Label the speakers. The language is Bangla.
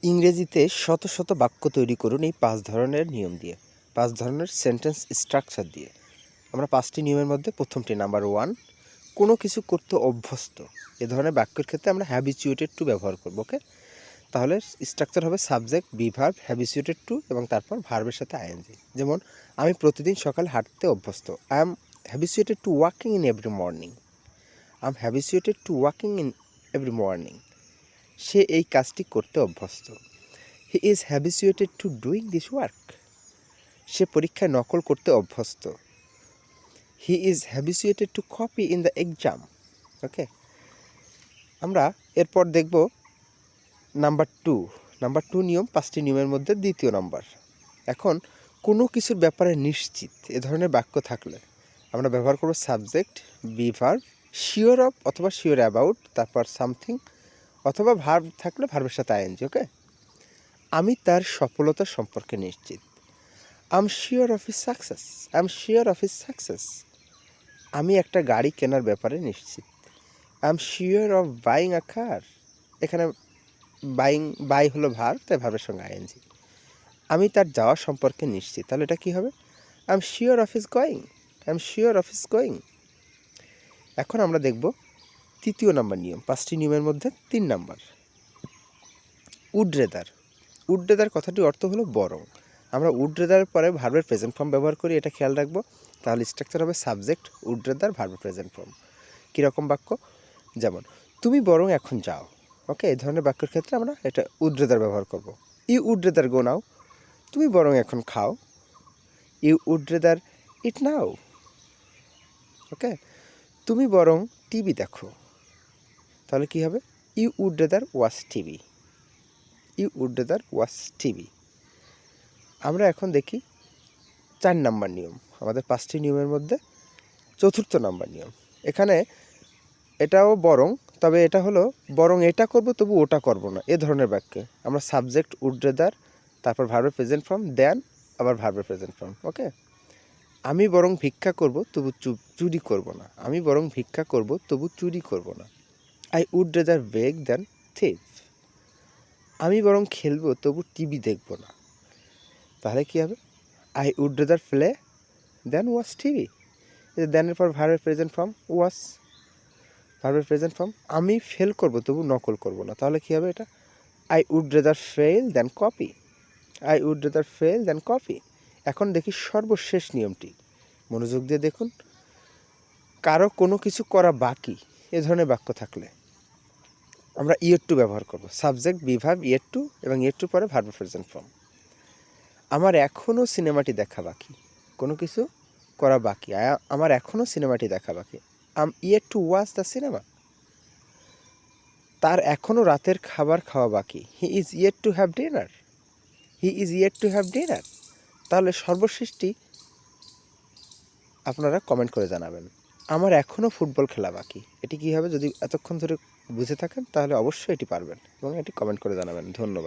Speaker 1: ইংরেজিতে শত শত বাক্য তৈরি করুন এই 5 ধরনের নিয়ম দিয়ে, 5 ধরনের সেন্টেন্স স্ট্রাকচার দিয়ে। আমরা 5টি নিয়মের মধ্যে প্রথমটি নাম্বার 1, কোনো কিছু করতে অভ্যস্ত। এ ধরনের বাক্যের ক্ষেত্রে আমরা হ্যাবিচুয়েটেড টু ব্যবহার করব। ওকে, তাহলে স্ট্রাকচার হবে subject, be verb, habituated to এবং তারপর ভার্বের সাথে আইএনজি। যেমন আমি প্রতিদিন সকালে হাঁটতে অভ্যস্ত। I am habituated to walking in every morning. I am habituated to walking in every morning. সে এই কাজটি করতে অভ্যস্ত। He is habituated to doing this work. সে পরীক্ষায় নকল করতে অভ্যস্ত। He is habituated to copy in the exam. Okay, আমরা এরপর দেখব নাম্বার 2 নিয়ম, 5টি নিয়মের মধ্যে দ্বিতীয় নাম্বার। এখন কোনো কিছুর ব্যাপারে নিশ্চিত এ ধরনের বাক্য থাকলে আমরা ব্যবহার করব subject, be verb, sure of অথবা শিওর অ্যাবাউট, তারপর সামথিং অথবা ভার্ব থাকলে ভার্বের সাথে আইএনজি। ওকে, আমি তার সফলতা সম্পর্কে নিশ্চিত। I am sure of his success. I am sure of his success. আমি একটা গাড়ি কেনার ব্যাপারে নিশ্চিত। I am sure of buying a car. এখানে বাই হলো ভার্ব, তাই ভার্বের সঙ্গে আইএনজি। আমি তার যাওয়া সম্পর্কে নিশ্চিত, তাহলে এটা কী হবে? I am sure of his going. I am sure of his going. এখন আমরা দেখব তৃতীয় নাম্বার নিয়ম, 5টি নিয়মের মধ্যে 3 number. Would rather. Would rather কথাটির অর্থ হলো বরং। আমরা উড রেদার পরে ভার্বের প্রেজেন্ট ফর্ম ব্যবহার করি, এটা খেয়াল রাখবো। তাহলে স্ট্রাকচার হবে সাবজেক্ট, উড রেদার, ভার্বের প্রেজেন্ট ফর্ম। কীরকম বাক্য? যেমন তুমি বরং এখন যাও। ওকে, এই ধরনের বাক্যের ক্ষেত্রে আমরা এটা উড রেদার ব্যবহার করব। You would rather go now. তুমি বরং এখন খাও। You would rather eat now. Okay, তুমি বরং টিভি দেখো। তাহলে কী হবে? You would rather watch TV. You would rather watch TV. আমরা এখন দেখি 4 নাম্বার নিয়ম, আমাদের 5টি নিয়মের মধ্যে 4র্থ নাম্বার নিয়ম। এখানে এটাও বরং, তবে এটা হলো বরং এটা করব তবু ওটা করব না, এ ধরনের বাক্যে আমরা সাবজেক্ট উড রেদার, তারপর ভার্বের প্রেজেন্ট ফর্ম, দেন আবার ভার্বের প্রেজেন্ট ফর্ম। ওকে, আমি বরং ভিক্ষা করব তবু চুরি করব না। আমি বরং ভিক্ষা করব তবু চুরি করব না। I would rather beg then thief. আমি বরং খেলবো তবু টিভি দেখব না। তাহলে কী হবে? I would rather play then watch TV. দেনের পর ভার্বের প্রেজেন্ট ফর্ম ওয়াচ, ভার্বের প্রেজেন্ট ফর্ম। আমি ফেল করব তবু নকল করব না। তাহলে কী হবে এটা? I would rather fail then copy. I would rather fail then copy. এখন দেখি সর্বশেষ নিয়মটি, মনোযোগ দিয়ে দেখুন। কারো কোনো কিছু করা বাকি এ ধরনের বাক্য থাকলে আমরা ইয়ের টু ব্যবহার করব। সাবজেক্ট, বি ভার্ব, ইয়ের টু এবং ইয়ের টু পরে ভার্বের প্রেজেন্ট ফর্ম। আমার এখনও সিনেমাটি দেখা বাকি। কোনো কিছু করা বাকি, আমার এখনও সিনেমাটি দেখা বাকি। I'm yet to watch the cinema. তার এখনও রাতের খাবার খাওয়া বাকি। He is yet to have dinner. He is yet to have dinner. তাহলে সর্বশেষটি আপনারা কমেন্ট করে জানাবেন। আমার এখনও ফুটবল খেলা বাকি। এটি কী হবে? যদি এতক্ষণ ধরে বুঝে থাকেন তাহলে অবশ্যই এটি পারবেন এবং এটি কমেন্ট করে জানাবেন। ধন্যবাদ।